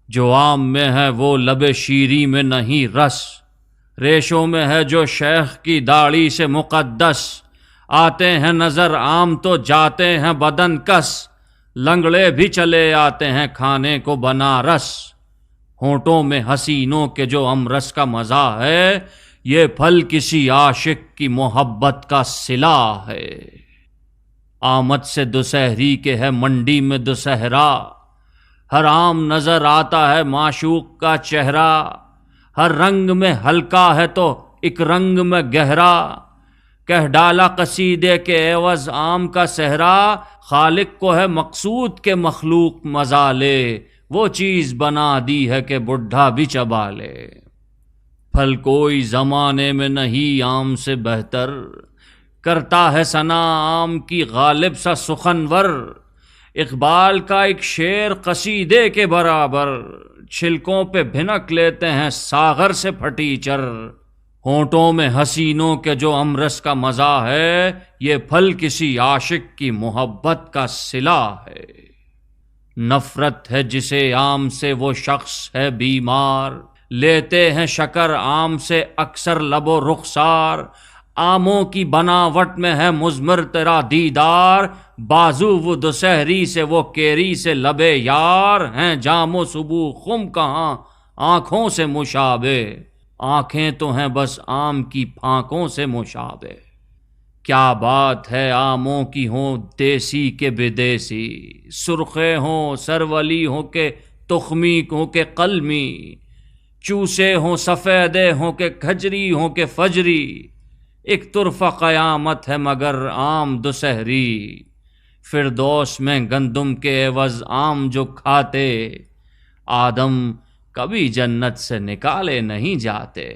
جو آم میں ہے وہ لب شیری میں نہیں رس، ریشوں میں ہے جو شیخ کی داڑھی سے مقدس، آتے ہیں نظر عام تو جاتے ہیں بدن کس، لنگڑے بھی چلے آتے ہیں کھانے کو بنارس، ہونٹوں میں حسینوں کے جو امرس کا مزہ ہے، یہ پھل کسی عاشق کی محبت کا صلہ ہے۔ آمد سے دوسہری کے ہے منڈی میں دوسہرا، ہر عام نظر آتا ہے معشوق کا چہرہ، ہر رنگ میں ہلکا ہے تو ایک رنگ میں گہرا، کہہ ڈالا قصیدے کے عوض عام کا صحرا، خالق کو ہے مقصود کے مخلوق مزہ لے، وہ چیز بنا دی ہے کہ بڈھا بھی چبا لے۔ پھل کوئی زمانے میں نہیں عام سے بہتر، کرتا ہے ثنا عام کی غالب سا سخنور، اقبال کا ایک شعر قصیدے کے برابر، چھلکوں پہ بھنک لیتے ہیں ساغر سے پھٹی چر، ہونٹوں میں حسینوں کے جو امرس کا مزہ ہے، یہ پھل کسی عاشق کی محبت کا صلہ ہے۔ نفرت ہے جسے عام سے وہ شخص ہے بیمار، لیتے ہیں شکر عام سے اکثر لب و رخسار، آموں کی بناوٹ میں ہے مضمر تیرا دیدار، بازو وہ دوسہری سے وہ کیری سے لبے یار، ہیں جام و صبو خم کہاں آنکھوں سے مشابہ، آنکھیں تو ہیں بس آم کی پھانکوں سے مشابہ۔ کیا بات ہے آموں کی ہوں دیسی کے بدیسی، سرخے ہوں سرولی ہوں کہ تخمی ہوں کہ قلمی، چوسے ہوں سفیدے ہوں کہ کھجری ہوں کہ فجری، ایک طرفہ قیامت ہے مگر عام دوسہری، فردوس میں گندم کے عوض عام جو کھاتے، آدم کبھی جنت سے نکالے نہیں جاتے۔